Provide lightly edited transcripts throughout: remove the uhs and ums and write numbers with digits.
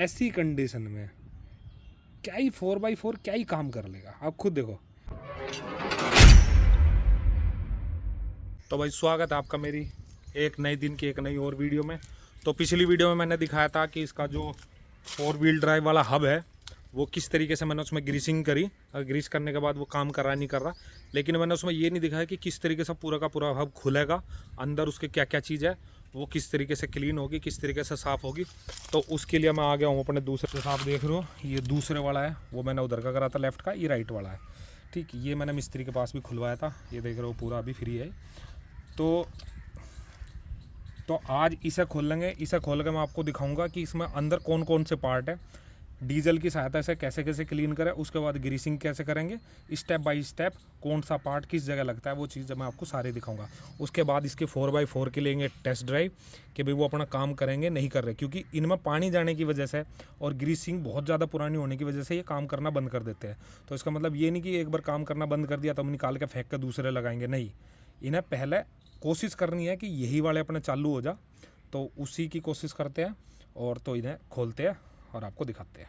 ऐसी कंडीशन में क्या ही 4x4 क्या ही काम कर लेगा, आप खुद देखो। तो भाई स्वागत है आपका मेरी एक नए दिन की एक नई और वीडियो में। तो पिछली वीडियो में मैंने दिखाया था कि इसका जो 4 व्हील ड्राइव वाला हब है वो किस तरीके से मैंने उसमें ग्रीसिंग करी, और ग्रीस करने के बाद वो काम कर रहा नहीं कर रहा। लेकिन मैंने उसमें ये नहीं दिखाया कि किस तरीके से पूरा का पूरा हब खुलेगा, अंदर उसके क्या क्या चीज़ है, वो किस तरीके से क्लीन होगी, किस तरीके से साफ़ होगी। तो उसके लिए मैं आ गया हूँ अपने दूसरे, जैसा आप देख रहे हो ये दूसरे वाला है, वो मैंने उधर का करा था लेफ़्ट का, ये राइट वाला है। ठीक, ये मैंने मिस्त्री के पास भी खुलवाया था, ये देख रहे हो पूरा अभी फ्री है। तो आज इसे खोल लेंगे। इसे खोल के मैं आपको दिखाऊंगा कि इसमें अंदर कौन कौन से पार्ट है, डीजल की सहायता से कैसे कैसे क्लीन करें, उसके बाद ग्रीसिंग कैसे करेंगे, स्टेप बाय स्टेप कौन सा पार्ट किस जगह लगता है, वो चीज़ मैं आपको सारे दिखाऊंगा। उसके बाद इसके 4x4 के लेंगे टेस्ट ड्राइव कि भाई वो अपना काम करेंगे नहीं कर रहे, क्योंकि इनमें पानी जाने की वजह से और ग्रीसिंग बहुत ज़्यादा पुरानी होने की वजह से ये काम करना बंद कर देते हैं। तो इसका मतलब ये नहीं कि एक बार काम करना बंद कर दिया तो हम निकाल के फेंक कर दूसरे लगाएंगे, नहीं। इन्हें पहले कोशिश करनी है कि यही वाले अपने चालू हो जा, तो उसी की कोशिश करते हैं और तो इन्हें खोलते हैं और आपको दिखाते हैं।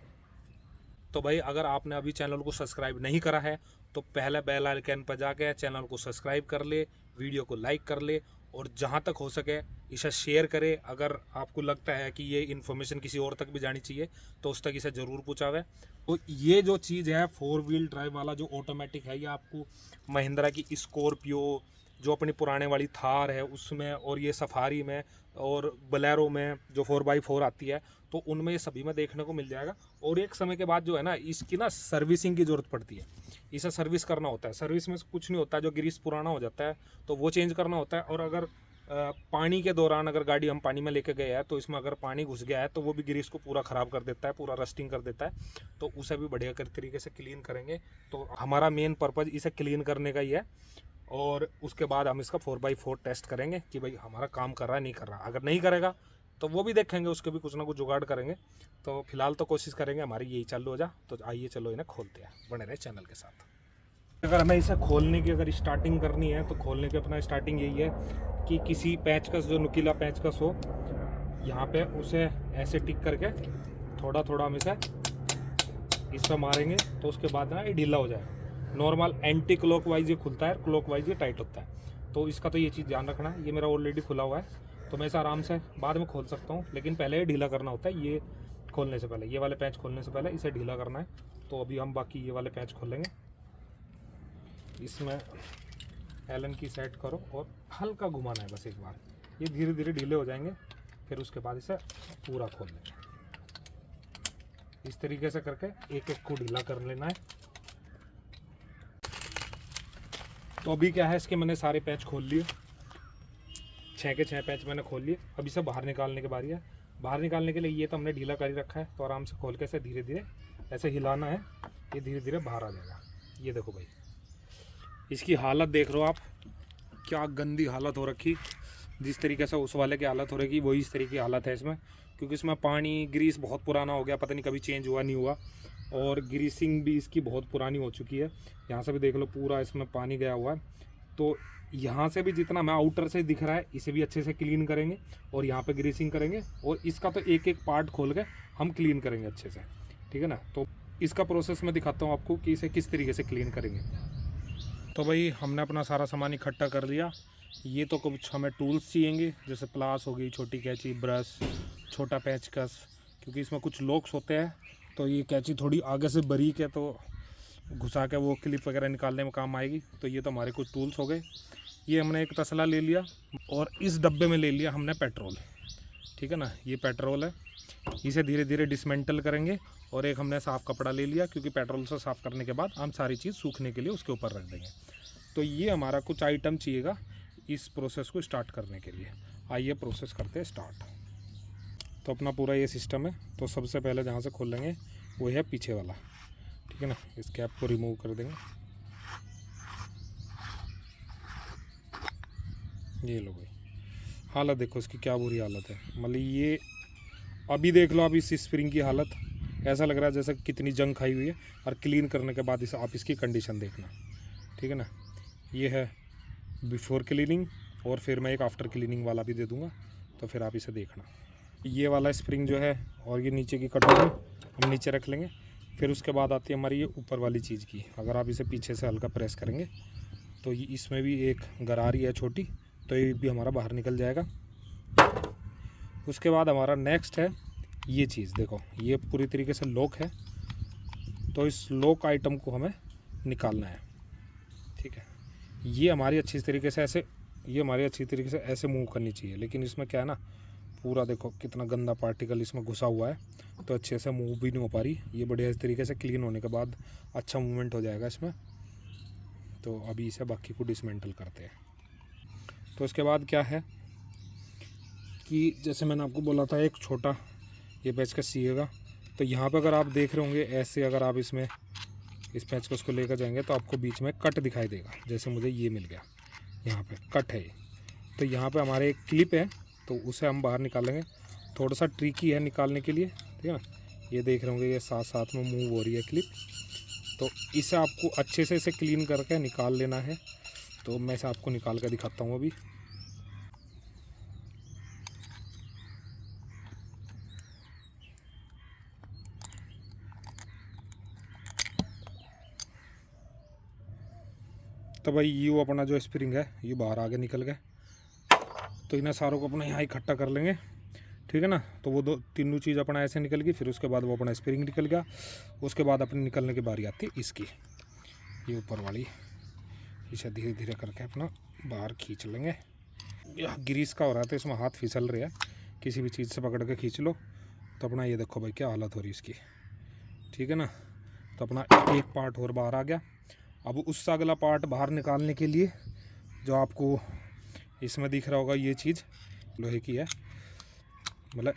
तो भाई अगर आपने अभी चैनल को सब्सक्राइब नहीं करा है तो पहले बेल आइकन पर जाके चैनल को सब्सक्राइब कर ले, वीडियो को लाइक कर ले और जहाँ तक हो सके इसे शेयर करे। अगर आपको लगता है कि ये इन्फॉर्मेशन किसी और तक भी जानी चाहिए तो उस तक इसे ज़रूर पहुँचावे। तो ये जो चीज़ है 4 व्हील ड्राइव वाला जो ऑटोमेटिक है, ये आपको महिंद्रा की स्कॉर्पियो, जो अपनी पुराने वाली थार है उसमें, और ये सफारी में और बलेरो में जो 4x4 आती है, तो उनमें ये सभी में देखने को मिल जाएगा। और एक समय के बाद जो है ना, इसकी ना सर्विसिंग की ज़रूरत पड़ती है, इसे सर्विस करना होता है। सर्विस में कुछ नहीं होता, जो ग्रीस पुराना हो जाता है तो वो चेंज करना होता है। और अगर पानी के दौरान अगर गाड़ी हम पानी में लेके गए हैं तो इसमें अगर पानी घुस गया है तो वो भी ग्रीस को पूरा ख़राब कर देता है, पूरा रस्टिंग कर देता है। तो उसे भी बढ़िया तरीके से क्लीन करेंगे। तो हमारा मेन पर्पज़ इसे क्लीन करने का ही है। और उसके बाद हम इसका 4x4 टेस्ट करेंगे कि भाई हमारा काम कर रहा है नहीं कर रहा। अगर नहीं करेगा तो वो भी देखेंगे, उसके भी कुछ ना कुछ जुगाड़ करेंगे। तो फिलहाल तो कोशिश करेंगे हमारी यही चालू हो जा। तो आइए चलो इन्हें खोलते हैं, बने रहे चैनल के साथ। अगर हमें इसे खोलने की अगर स्टार्टिंग करनी है तो खोलने की अपना स्टार्टिंग यही है कि किसी पेचकस, जो नुकीला पेचकस हो, यहाँ पे उसे ऐसे टिक करके थोड़ा थोड़ा हम इसे इस पर मारेंगे तो उसके बाद ना ये ढीला हो जाएगा। नॉर्मल एंटी क्लॉकवाइज ये खुलता है, क्लॉकवाइज ये टाइट होता है। तो इसका तो ये चीज़ ध्यान रखना है। ये मेरा ऑलरेडी खुला हुआ है तो मैं इसे आराम से बाद में खोल सकता हूँ, लेकिन पहले ये ढीला करना होता है। ये खोलने से पहले, ये वाले पैच खोलने से पहले इसे ढीला करना है। तो अभी हम बाकी ये वाले पैच खोलेंगे। इसमें एलन की सेट करो और हल्का घुमाना है बस एक बार, ये धीरे धीरे ढीले हो जाएंगे। फिर उसके बाद इसे पूरा खोल लेंगे। इस तरीके से करके एक एक को ढीला कर लेना है। तो अभी क्या है, इसके मैंने सारे पैच खोल लिए, 6 के 6 पैच मैंने खोल लिए। अभी से बाहर निकालने की बारी है। बाहर निकालने के लिए ये तो हमने ढीला कर ही रखा है, तो आराम से खोल के ऐसे धीरे धीरे ऐसे हिलाना है, ये धीरे धीरे बाहर आ जाएगा। ये देखो भाई, इसकी हालत देख रहे हो आप, क्या गंदी हालत हो रखी। जिस तरीके से उस वाले की हालत हो रही वही इस तरीके की हालत है इसमें, क्योंकि इसमें पानी ग्रीस बहुत पुराना हो गया, पता नहीं कभी चेंज हुआ नहीं हुआ। और ग्रीसिंग भी इसकी बहुत पुरानी हो चुकी है। यहाँ से भी देख लो पूरा इसमें पानी गया हुआ है। तो यहाँ से भी जितना मैं आउटर से दिख रहा है इसे भी अच्छे से क्लीन करेंगे और यहाँ पे ग्रीसिंग करेंगे। और इसका तो एक एक पार्ट खोल के हम क्लीन करेंगे अच्छे से, ठीक है ना। तो इसका प्रोसेस मैं दिखाता हूँ आपको कि इसे किस तरीके से क्लीन करेंगे। तो भाई हमने अपना सारा सामान इकट्ठा कर लिया। ये तो कुछ हमें टूल्स चाहिएंगे, जैसे प्लास हो गई, छोटी कैंची, ब्रश, छोटा पेचकस, क्योंकि इसमें कुछ लॉक्स होते हैं। तो ये कैंची थोड़ी आगे से बारीक है तो घुसा के वो क्लिप वगैरह निकालने में काम आएगी। तो ये तो हमारे कुछ टूल्स हो गए। ये हमने एक तसला ले लिया और इस डब्बे में ले लिया हमने पेट्रोल, ठीक है ना। ये पेट्रोल है, इसे धीरे धीरे डिसमेंटल करेंगे। और एक हमने साफ़ कपड़ा ले लिया, क्योंकि पेट्रोल से साफ़ करने के बाद हम सारी चीज़ सूखने के लिए उसके ऊपर रख देंगे। तो ये हमारा कुछ आइटम चाहिएगा इस प्रोसेस को स्टार्ट करने के लिए। आइए प्रोसेस करते हैं स्टार्ट। तो अपना पूरा ये सिस्टम है। तो सबसे पहले जहाँ से खोलेंगे वो है पीछे वाला, ठीक है ना। इस कैप को रिमूव कर देंगे। ये लो भाई, हालत देखो इसकी क्या बुरी हालत है। मतलब ये अभी देख लो आप इस स्प्रिंग की हालत, ऐसा लग रहा है जैसे कितनी जंग खाई हुई है। और क्लीन करने के बाद आप इसकी कंडीशन देखना, ठीक है ना। ये है बिफोर क्लीनिंग और फिर मैं एक आफ्टर क्लीनिंग वाला भी दे दूँगा, तो फिर आप इसे देखना। ये वाला स्प्रिंग जो है और ये नीचे की कटोरी हम नीचे रख लेंगे। फिर उसके बाद आती है हमारी ये ऊपर वाली चीज़ की। अगर आप इसे पीछे से हल्का प्रेस करेंगे तो ये इसमें भी एक गरारी है छोटी, तो ये भी हमारा बाहर निकल जाएगा। उसके बाद हमारा नेक्स्ट है ये चीज़, देखो ये पूरी तरीके से लॉक है, तो इस लॉक आइटम को हमें निकालना है। ठीक है, ये हमारी अच्छी तरीके से ऐसे मूव करनी चाहिए, लेकिन इसमें क्या है ना, पूरा देखो कितना गंदा पार्टिकल इसमें घुसा हुआ है, तो अच्छे से मूव भी नहीं हो पा रही। ये बढ़िया इस तरीके से क्लीन होने के बाद अच्छा मूवमेंट हो जाएगा इसमें। तो अभी इसे बाकी को डिसमेंटल करते हैं। तो इसके बाद क्या है कि जैसे मैंने आपको बोला था एक छोटा ये पेचकस सीएगा, तो यहाँ पे अगर आप देख रहे होंगे ऐसे, अगर आप इसमें इस पेचकस को लेकर जाएंगे तो आपको बीच में कट दिखाई देगा। जैसे मुझे ये मिल गया, यहाँ पे कट है ये, तो यहाँ पे हमारे एक क्लिप है, तो उसे हम बाहर निकालेंगे। थोड़ा सा ट्रिकी है निकालने के लिए, ठीक है ना। ये देख रहे होंगे ये साथ साथ में मूव हो रही है क्लिप, तो इसे आपको अच्छे से इसे क्लीन करके निकाल लेना है। तो मैं इसे आपको निकाल कर दिखाता हूँ अभी। तो भाई ये वो अपना जो स्प्रिंग है ये बाहर आगे निकल गए, तो इन्हें सारों को अपना यहाँ इकट्ठा कर लेंगे, ठीक है ना। तो वो तीनों चीज़ अपना ऐसे निकल गई, फिर उसके बाद वो अपना स्प्रिंग निकल गया। उसके बाद अपनी निकलने की बारी आती है इसकी, ये ऊपर वाली, इसे धीरे धीरे करके अपना बाहर खींच लेंगे। यह ग्रीस का हो रहा था, इसमें हाथ फिसल रहे हैं, किसी भी चीज़ से पकड़ के खींच लो तो अपना ये देखो भाई क्या हालत हो रही है इसकी, ठीक है ना। तो अपना एक पार्ट और बाहर आ गया। अब उससे अगला पार्ट बाहर निकालने के लिए जो आपको इसमें दिख रहा होगा ये चीज़ लोहे की है, मतलब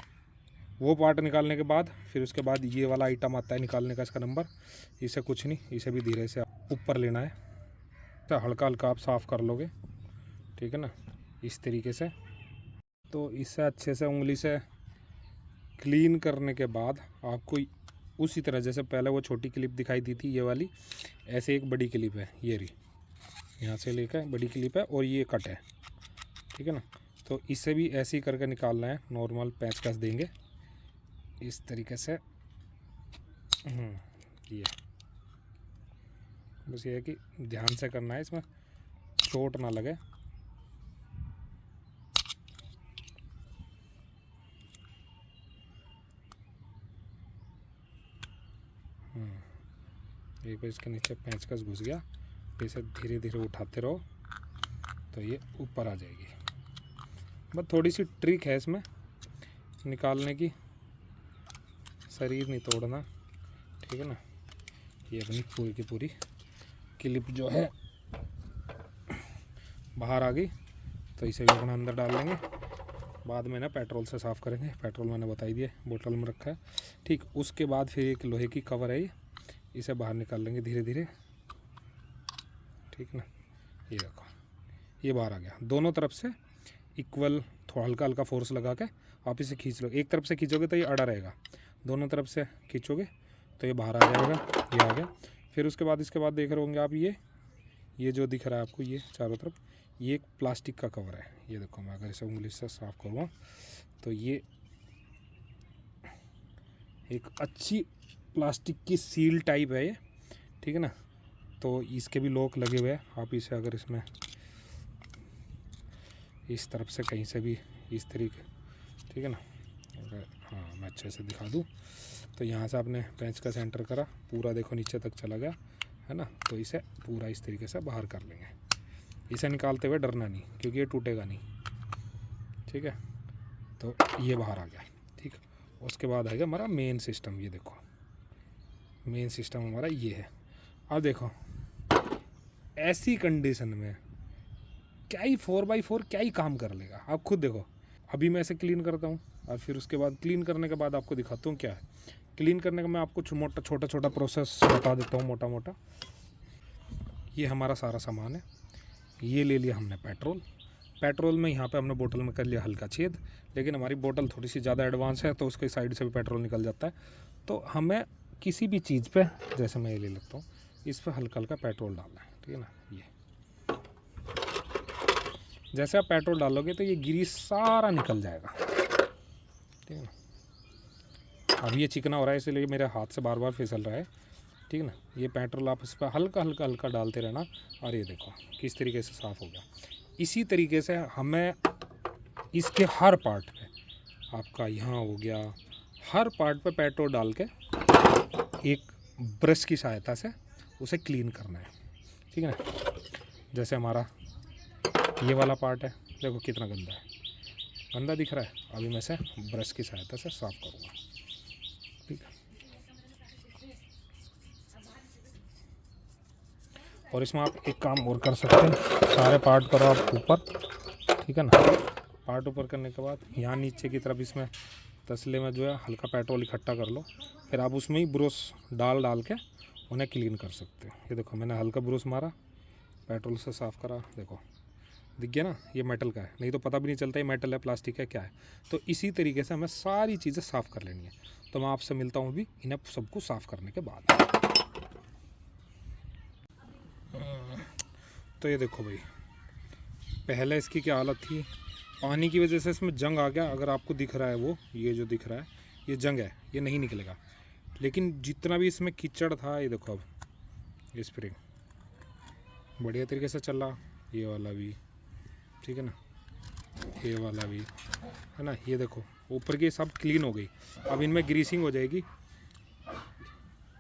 वो पार्ट निकालने के बाद फिर उसके बाद ये वाला आइटम आता है निकालने का, इसका नंबर। इसे कुछ नहीं, इसे भी धीरे से ऊपर लेना है, तो हल्का हल्का आप साफ़ कर लोगे, ठीक है ना, इस तरीके से। तो इसे अच्छे से उंगली से क्लीन करने के बाद आपको उसी तरह जैसे पहले वो छोटी क्लिप दिखाई दी थी ये वाली, ऐसे एक बड़ी क्लिप है, ये रही, यहाँ से लेकर बड़ी क्लिप है और ये कट है, ठीक है ना। तो इसे भी ऐसे ही करके निकालना है, नॉर्मल पेंचकस देंगे इस तरीके से। ये बस ये है कि ध्यान से करना है, इसमें चोट ना लगे। एक बार इसके नीचे पेंचकस घुस गया, इसे धीरे धीरे उठाते रहो तो ये ऊपर आ जाएगी। बस थोड़ी सी ट्रिक है इसमें निकालने की, शरीर नहीं तोड़ना, ठीक है ना। ये अपनी पूरी की पूरी क्लिप जो है बाहर आ गई, तो इसे भी अपना अंदर डाल लेंगे। बाद में ना पेट्रोल से साफ़ करेंगे, पेट्रोल मैंने बता ही दिया, बोतल में रखा है, ठीक। उसके बाद फिर एक लोहे की कवर है, इसे बाहर निकाल लेंगे धीरे धीरे, ठीक ना। ये देखो ये बाहर आ गया। दोनों तरफ से इक्वल थोड़ा हल्का हल्का फोर्स लगा के आप इसे खींच लो। एक तरफ से खींचोगे तो ये अड़ा रहेगा, दोनों तरफ से खींचोगे तो ये बाहर आ जाएगा, ये आ गया। फिर उसके बाद इसके बाद देख रहे होंगे आप ये जो दिख रहा है आपको ये चारों तरफ, ये एक प्लास्टिक का कवर है। ये देखो मैं अगर इसे उंगली से साफ़ करूँगा तो ये एक अच्छी प्लास्टिक की सील टाइप है ये, ठीक है ना। तो इसके भी लॉक लगे हुए हैं, आप इसे अगर इसमें इस तरफ से कहीं से भी इस तरीके, ठीक है ना, अगर हाँ मैं अच्छे से दिखा दूँ तो यहाँ से आपने पेंचकस एंटर करा, पूरा देखो नीचे तक चला गया है ना। तो इसे पूरा इस तरीके से बाहर कर लेंगे, इसे निकालते हुए डरना नहीं क्योंकि ये टूटेगा नहीं, ठीक है। तो ये बाहर आ गया, ठीक। उसके बाद आएगा हमारा मेन सिस्टम। ये देखो मेन सिस्टम हमारा ये है। अब देखो ऐसी कंडीशन में क्या ही 4x4 क्या ही काम कर लेगा, आप खुद देखो। अभी मैं इसे क्लीन करता हूँ और फिर उसके बाद क्लीन करने के बाद आपको दिखाता हूँ क्या है। क्लीन करने का मैं आपको छोटा छोटा प्रोसेस बता देता हूँ, मोटा मोटा। ये हमारा सारा सामान है, ये ले लिया हमने पेट्रोल में यहाँ पे हमने बोतल में कर लिया हल्का छेद, लेकिन हमारी बोतल थोड़ी सी ज़्यादा एडवांस है तो उसके साइड से भी पेट्रोल निकल जाता है। तो हमें किसी भी चीज़ पे, जैसे मैं ये ले लेता हूँ, इस पर हल्का हल्का पेट्रोल डालना है, ठीक है ना। ये जैसे आप पेट्रोल डालोगे तो ये ग्रीस सारा निकल जाएगा, ठीक है ना। अब ये चिकना हो रहा है इसलिए मेरे हाथ से बार बार फिसल रहा है, ठीक है ना। ये पेट्रोल आप इस पर हल्का हल्का हल्का डालते रहना, और ये देखो किस तरीके से साफ़ हो गया। इसी तरीके से हमें इसके हर पार्ट पे, आपका यहाँ हो गया, हर पार्ट पे पेट्रोल डाल के एक ब्रश की सहायता से उसे क्लीन करना है, ठीक है ना। जैसे हमारा ये वाला पार्ट है, देखो कितना गंदा है, गंदा दिख रहा है। अभी मैं इसे ब्रश की सहायता से साफ़ करूँगा, ठीक है। और इसमें आप एक काम और कर सकते हैं, सारे पार्ट करो आप ऊपर, ठीक है ना। पार्ट ऊपर करने के बाद यहाँ नीचे की तरफ इसमें तसले में जो है हल्का पेट्रोल इकट्ठा कर लो, फिर आप उसमें ही ब्रश डाल के उन्हें क्लीन कर सकते हो। ये देखो मैंने हल्का ब्रश मारा, पेट्रोल से साफ़ करा, देखो दिख गया ना, ये मेटल का है, नहीं तो पता भी नहीं चलता ये मेटल है प्लास्टिक है क्या है। तो इसी तरीके से हमें सारी चीज़ें साफ़ कर लेनी है। तो मैं आपसे मिलता हूँ अभी इन्हें सबको साफ़ करने के बाद। तो ये देखो भाई, पहले इसकी क्या हालत थी, पानी की वजह से इसमें जंग आ गया। अगर आपको दिख रहा है वो, ये जो दिख रहा है ये जंग है, ये नहीं निकलेगा। लेकिन जितना भी इसमें कीचड़ था, ये देखो अब ये स्प्रिंग बढ़िया तरीके से चल रहा, ये वाला भी, ठीक है ना, ये वाला भी है ना। ये देखो ऊपर की सब क्लीन हो गई। अब इनमें ग्रीसिंग हो जाएगी।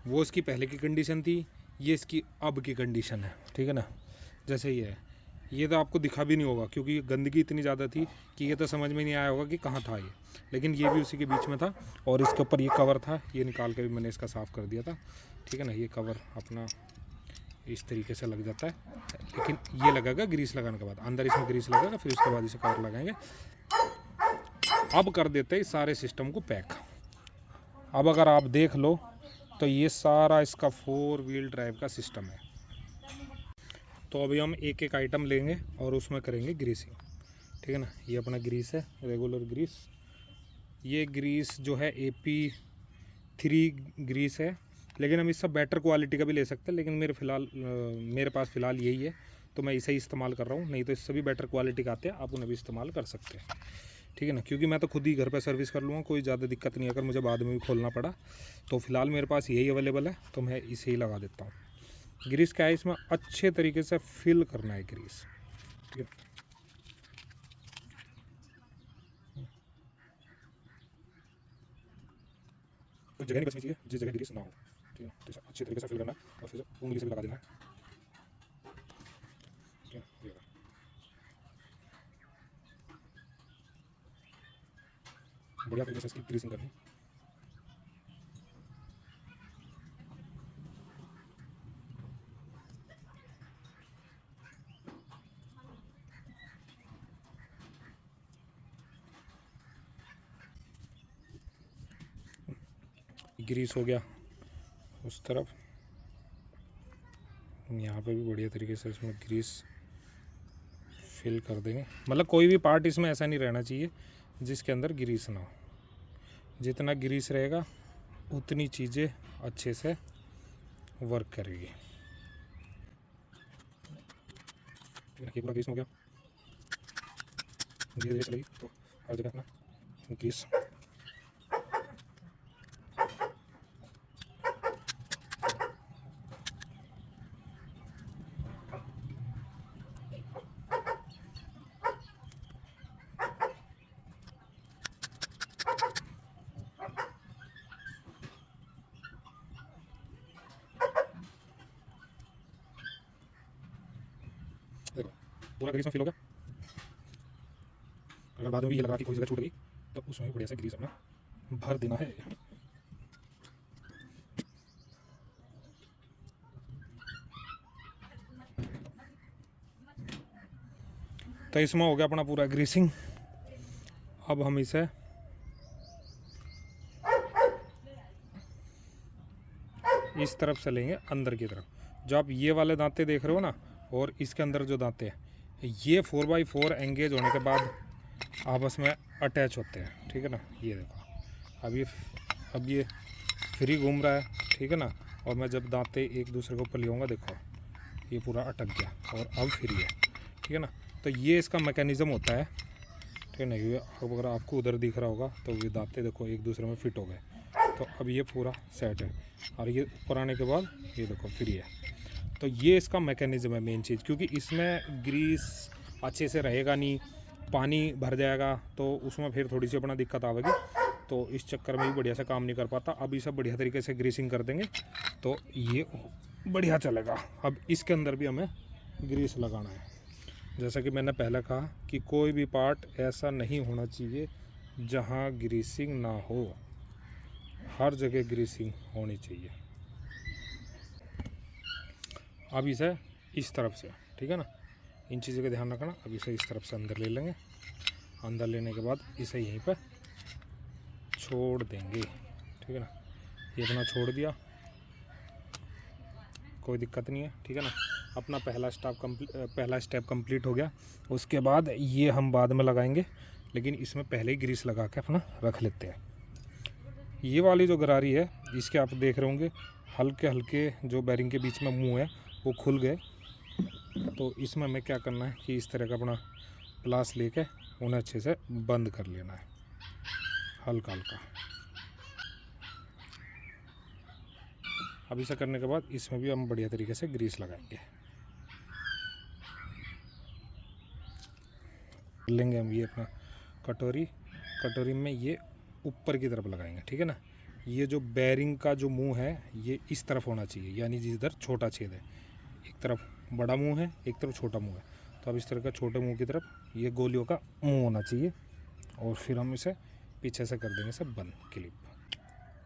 वो इसकी पहले की कंडीशन थी, ये इसकी अब की कंडीशन है, ठीक है ना। जैसे ये है, ये तो आपको दिखा भी नहीं होगा क्योंकि गंदगी इतनी ज़्यादा थी कि ये तो समझ में नहीं आया होगा कि कहाँ था ये। लेकिन ये भी उसी के बीच में था, और इसके ऊपर ये कवर था, ये निकाल के भी मैंने इसका साफ़ कर दिया था, ठीक है ना। ये कवर अपना इस तरीके से लग जाता है, लेकिन ये लगेगा ग्रीस लगाने के बाद, अंदर इसमें ग्रीस लगेगा, फिर उसके बाद इसे कवर लगाएंगे। अब कर देते हैं सारे सिस्टम को पैक। अब अगर आप देख लो तो ये सारा इसका 4 व्हील ड्राइव का सिस्टम है। तो अभी हम एक एक आइटम लेंगे और उसमें करेंगे ग्रीसिंग, ठीक है ना। ये अपना ग्रीस है, रेगुलर ग्रीस। ये ग्रीस जो है AP3 ग्रीस है, लेकिन हम इससे बेटर क्वालिटी का भी ले सकते हैं, लेकिन मेरे पास फ़िलहाल यही है तो मैं इसे ही इस्तेमाल कर रहा हूँ। नहीं तो इससे भी बेटर क्वालिटी का आते हैं, आप उन्हें भी इस्तेमाल कर सकते हैं, ठीक है ना। क्योंकि मैं तो खुद ही घर पे सर्विस कर लूँगा, कोई ज़्यादा दिक्कत नहीं। अगर मुझे बाद में भी खोलना पड़ा तो फ़िलहाल मेरे पास यही अवेलेबल है, तो मैं इसे ही लगा देता हूँ। ग्रीस क्या है, इसमें अच्छे तरीके से फिल करना है ग्रीस, ठीक है। तो जगह नहीं बचनी चाहिए जिस जगह ग्रीस ना हो, ठीक है। तो इसे अच्छे तरीके से फिल करना है और फिर उंगली से भी लगा देना है, ठीक है। बढ़िया तरीके से इसकी ग्रीसिंग करनी। ग्रीस हो गया उस तरफ, यहाँ पे भी बढ़िया तरीके से इसमें ग्रीस फिल कर देंगे। मतलब कोई भी पार्ट इसमें ऐसा नहीं रहना चाहिए जिसके अंदर ग्रीस ना हो। जितना ग्रीस रहेगा उतनी चीज़ें अच्छे से वर्क करेगी। ये पूरा ग्रीस हो गया, धीरे धीरे चलेगी तो हर जगह अपना ग्रीस। देखो पूरा ग्रीस में फिल हो गया। अगर बाद में भी ये लगा कि कोई जगह छूट गई तो उसमें बढ़िया से ग्रीस अपना भर देना है। तो इसमें हो गया अपना पूरा ग्रीसिंग। अब हम इसे इस तरफ से लेंगे अंदर की तरफ। जो आप ये वाले दांते देख रहे हो ना, और इसके अंदर जो दांते हैं, ये 4x4 एंगेज होने के बाद आपस में अटैच होते हैं, ठीक है ना। ये देखो अब ये फ्री घूम रहा है, ठीक है ना। और मैं जब दांते एक दूसरे के ऊपर लियाऊंगा, देखो ये पूरा अटक गया और अब फ्री है, ठीक है ना। तो ये इसका मैकेनिज़्म होता है ठीक है ना। ये अब अगर आपको उधर दिख रहा होगा तो ये दांते देखो एक दूसरे में फिट हो गए। तो अब ये पूरा सेट है और ये ऊपर आने के बाद ये देखो फ्री है। तो ये इसका मैकेनिज़्म है मेन चीज़, क्योंकि इसमें ग्रीस अच्छे से रहेगा नहीं, पानी भर जाएगा तो उसमें फिर थोड़ी सी अपना दिक्कत आएगी। तो इस चक्कर में भी बढ़िया से काम नहीं कर पाता। अब इसे बढ़िया तरीके से ग्रीसिंग कर देंगे तो ये बढ़िया चलेगा। अब इसके अंदर भी हमें ग्रीस लगाना है। जैसा कि मैंने पहले कहा कि कोई भी पार्ट ऐसा नहीं होना चाहिए जहां ग्रीसिंग ना हो, हर जगह ग्रीसिंग होनी चाहिए। अब इसे इस तरफ से, ठीक है ना, इन चीज़ों का ध्यान रखना। अब इसे इस तरफ से अंदर ले लेंगे। अंदर लेने के बाद इसे यहीं पर छोड़ देंगे, ठीक है ना। ये अपना छोड़ दिया, कोई दिक्कत नहीं है, ठीक है ना। अपना पहला स्टेप कंप्लीट हो गया। उसके बाद ये हम बाद में लगाएंगे, लेकिन इसमें पहले ही ग्रीस लगा के अपना रख लेते हैं। ये वाली जो गरारी है इसके आप देख रहे होंगे हल्के हल्के जो बैरिंग के बीच में मुंह है वो खुल गए। तो इसमें हमें क्या करना है कि इस तरह का अपना प्लास लेके उन्हें अच्छे से बंद कर लेना है, हल्का हल्का। अब इसे करने के बाद इसमें भी हम बढ़िया तरीके से ग्रीस लगाएंगे। लेंगे हम ये अपना कटोरी में ये ऊपर की तरफ लगाएंगे, ठीक है ना। ये जो बैरिंग का जो मुंह है ये इस तरफ होना चाहिए, यानी जिधर छोटा छेद है, एक तरफ बड़ा मुंह है, एक तरफ छोटा मुंह है। तो अब इस तरह का छोटे मुंह की तरफ ये गोलियों का मुंह होना चाहिए। और फिर हम इसे पीछे से कर देंगे इसे बंद क्लिप,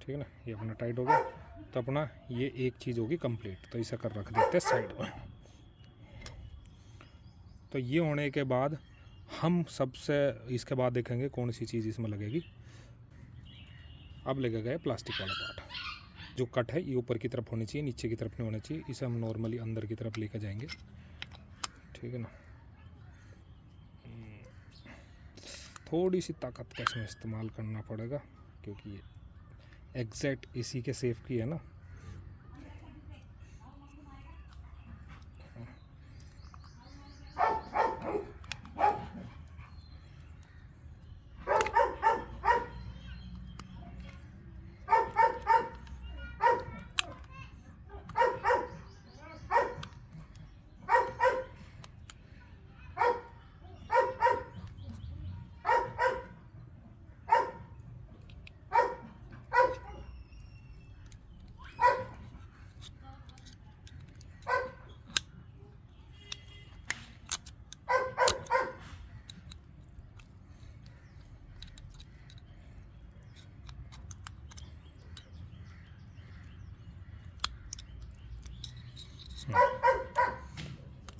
ठीक है ना। ये अपना टाइट हो गया। तो अपना ये एक चीज़ होगी कंप्लीट। तो इसे कर रख देते हैं साइड में। तो ये होने के बाद हम सबसे इसके बाद देखेंगे कौन सी चीज़ इसमें लगेगी। अब लगे गए प्लास्टिक वाला पार्ट। जो कट है ये ऊपर की तरफ होनी चाहिए, नीचे की तरफ नहीं होना चाहिए। इसे हम नॉर्मली अंदर की तरफ लेकर जाएंगे, ठीक है ना। थोड़ी सी ताकत का इसमें इस्तेमाल करना पड़ेगा, क्योंकि ये एग्जैक्ट इसी के सेफ की है ना।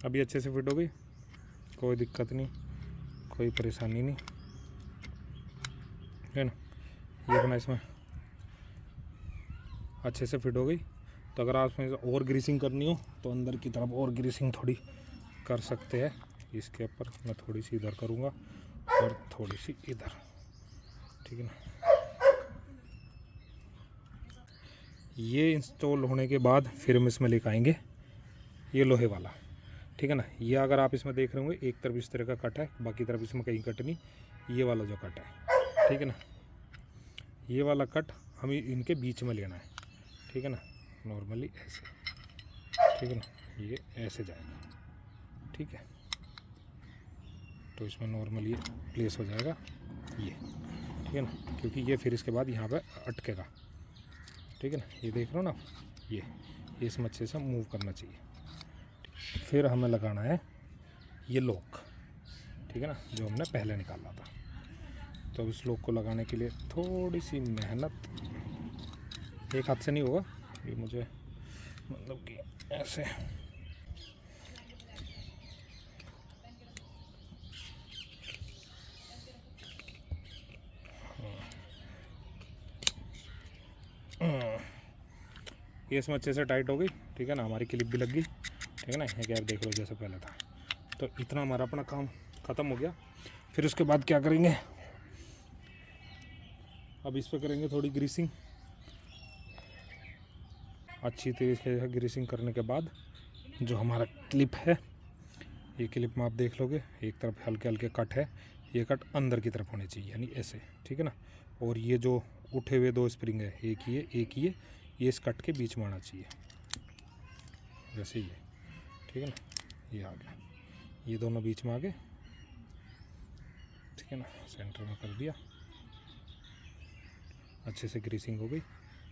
अभी अच्छे से फिट हो गई, कोई दिक्कत नहीं, कोई परेशानी नहीं, है ना। ये अपना इसमें अच्छे से फिट हो गई। तो अगर आप इसमें और ग्रीसिंग करनी हो तो अंदर की तरफ और ग्रीसिंग थोड़ी कर सकते हैं। इसके ऊपर मैं थोड़ी सी इधर करूँगा और थोड़ी सी इधर, ठीक है ना। ये इंस्टॉल होने के बाद फिर हम इसमें लेकर आएंगे ये लोहे वाला, ठीक है ना। ये अगर आप इसमें देख रहे होंगे एक तरफ इस तरह का कट है, बाकी तरफ इसमें कहीं कट नहीं। ये वाला जो कट है, ठीक है ना, ये वाला कट हमें इनके बीच में लेना है, ठीक है ना। नॉर्मली ऐसे, ठीक है ना, ये ऐसे जाएगा, ठीक है। तो इसमें नॉर्मली ये प्लेस हो जाएगा ये, ठीक है ना, क्योंकि ये फिर इसके बाद यहाँ पे अटकेगा, ठीक है ना। ये देख रहे हो ना, ये इसमें अच्छे से मूव करना चाहिए। फिर हमें लगाना है ये लॉक, ठीक है ना, जो हमने पहले निकाला था। तो अब इस लॉक को लगाने के लिए थोड़ी सी मेहनत, एक हाथ से नहीं होगा ये, मुझे मतलब कि ऐसे ये इसमें अच्छे से टाइट हो गई, ठीक है ना। हमारी क्लिप भी लग गई, ठीक है ना। ये गैप देख लो जैसे पहले था। तो इतना हमारा अपना काम ख़त्म हो गया। फिर उसके बाद क्या करेंगे, अब इस पर करेंगे थोड़ी ग्रीसिंग। अच्छी तरीके से ग्रीसिंग करने के बाद जो हमारा क्लिप है, ये क्लिप में आप देख लोगे एक तरफ हल्के हल्के कट है, ये कट अंदर की तरफ होनी चाहिए, यानी ऐसे, ठीक है ना। और ये जो उठे हुए 2 स्प्रिंग है, एक ही है, ये इस कट के बीच में आना चाहिए, जैसे ये, ठीक है ना। ये आ गया, ये दोनों बीच में आ गए, ठीक है ना। सेंटर में कर दिया, अच्छे से ग्रीसिंग हो गई,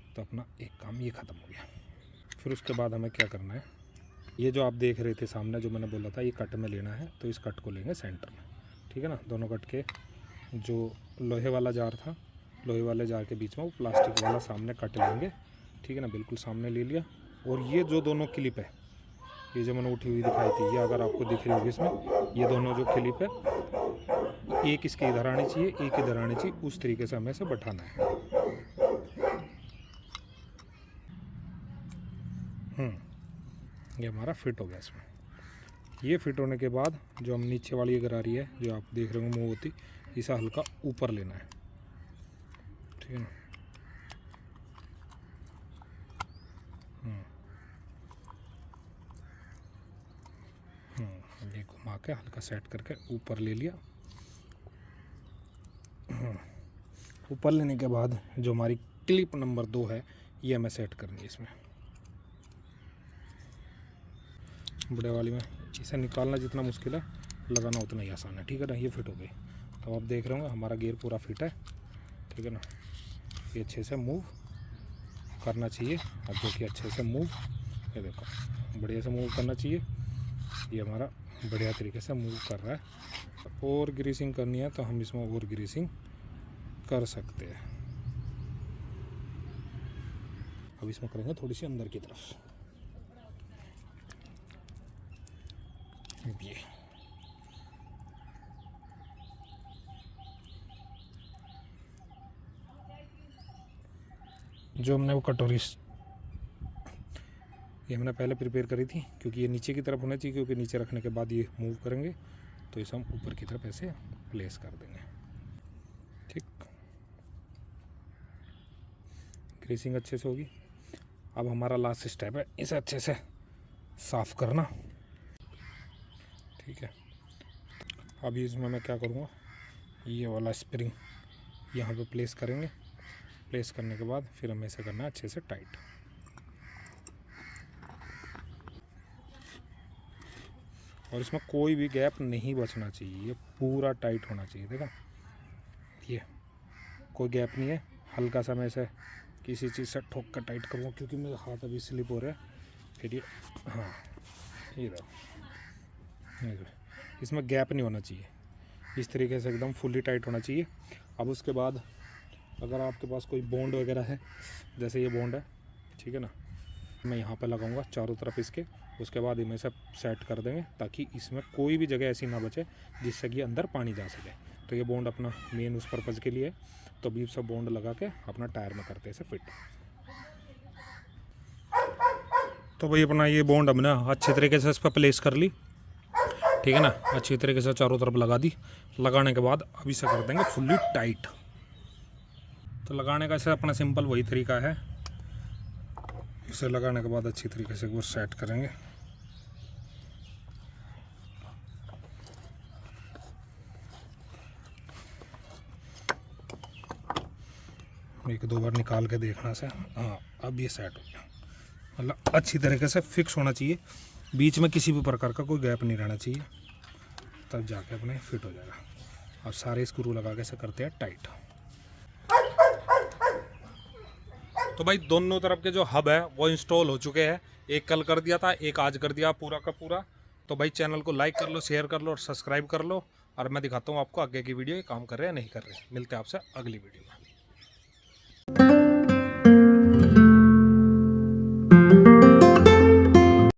तो अपना एक काम ये ख़त्म हो गया। फिर उसके बाद हमें क्या करना है, ये जो आप देख रहे थे सामने, जो मैंने बोला था ये कट में लेना है, तो इस कट को लेंगे सेंटर में, ठीक है ना। दोनों कट के जो लोहे वाला जार था, लोहे वाले जार के बीच में वो प्लास्टिक वाला सामने कट लेंगे, ठीक है ना। बिल्कुल सामने ले लिया। और ये जो दोनों क्लिप है, ये जो मैंने उठी हुई दिखाई थी, ये अगर आपको दिख रही होगी इसमें, ये दोनों जो क्लिप है, एक इसके इधर आनी चाहिए, एक इधर आनी चाहिए, उस तरीके से हमें इसे बैठाना है। ये हमारा फिट हो गया इसमें। ये फिट होने के बाद जो हम नीचे वाली गरारी है, जो आप देख रहे हो मूव होती, इसे हल्का ऊपर लेना है, ठीक है ना। ये घुमा के हल्का सेट करके ऊपर ले लिया। ऊपर लेने के बाद जो हमारी क्लिप नंबर 2 है, ये हमें सेट करनी है इसमें, बड़े वाली में। इसे निकालना जितना मुश्किल है, लगाना उतना ही आसान है, ठीक है ना। ये फिट हो गई। तो आप देख रहे होंगे हमारा गियर पूरा फिट है, ठीक है ना। ये अच्छे से मूव करना चाहिए, अब जो कि अच्छे से मूव, ये देखो बढ़िया से मूव करना चाहिए। ये हमारा बढ़िया तरीके से मूव कर रहा है। और ग्रीसिंग करनी है तो हम इसमें और ग्रीसिंग कर सकते हैं। अब इसमें करेंगे थोड़ी सी अंदर की तरफ, ये जो हमने वो कटोरी, ये हमने पहले प्रिपेयर करी थी, क्योंकि ये नीचे की तरफ होना चाहिए, क्योंकि नीचे रखने के बाद ये मूव करेंगे, तो इसे हम ऊपर की तरफ ऐसे प्लेस कर देंगे, ठीक। ग्रीसिंग अच्छे से होगी। अब हमारा लास्ट स्टेप है इसे अच्छे से साफ़ करना, ठीक है। अभी इसमें मैं क्या करूँगा, ये वाला स्प्रिंग यहाँ पे प्लेस करेंगे। प्लेस करने के बाद फिर हमें इसे करना है अच्छे से टाइट। और इसमें कोई भी गैप नहीं बचना चाहिए, ये पूरा टाइट होना चाहिए। देखा, ये कोई गैप नहीं है। हल्का सा मैं इसे किसी चीज़ से ठोक कर टाइट करूँगा, क्योंकि मेरा हाथ अभी स्लिप हो रहा है। फिर ये, हाँ, ये देखो, इसमें गैप नहीं होना चाहिए, इस तरीके से एकदम फुली टाइट होना चाहिए। अब उसके बाद अगर आपके पास कोई बॉन्ड वगैरह है, जैसे ये बॉन्ड है, ठीक है ना, मैं यहाँ पे लगाऊंगा चारों तरफ इसके। उसके बाद इन्हें सब सेट कर देंगे, ताकि इसमें कोई भी जगह ऐसी ना बचे जिससे कि अंदर पानी जा सके। तो ये बॉन्ड अपना मेन उस पर्पज़ के लिए है। तो अभी सब बॉन्ड लगा के अपना टायर में करते हैं इसे फिट। तो भाई अपना ये बॉन्ड हमने अच्छे तरीके से इस पर प्लेस कर ली, ठीक है ना। अच्छी तरीके से चारों तरफ लगा दी। लगाने के बाद अभी से कर देंगे फुल्ली टाइट। तो लगाने का इसे अपना सिंपल वही तरीका है। इसे लगाने के बाद अच्छी तरीके से एक बार सेट करेंगे। एक दो बार निकाल के देखना से, हाँ अब ये सेट हो गया। मतलब अच्छी तरीके से फिक्स होना चाहिए, बीच में किसी भी प्रकार का कोई गैप नहीं रहना चाहिए, तब जाके अपने फिट हो जाएगा। अब सारे स्क्रू लगा के इसे करते हैं टाइट। तो भाई दोनों तरफ के जो हब है वो इंस्टॉल हो चुके हैं। एक कल कर दिया था, एक आज कर दिया पूरा का पूरा। तो भाई चैनल को लाइक कर लो, शेयर कर लो और सब्सक्राइब कर लो। और मैं दिखाता हूँ आपको आगे की वीडियो ये काम कर रहे हैं या नहीं कर रहे। मिलते हैं आपसे अगली वीडियो में।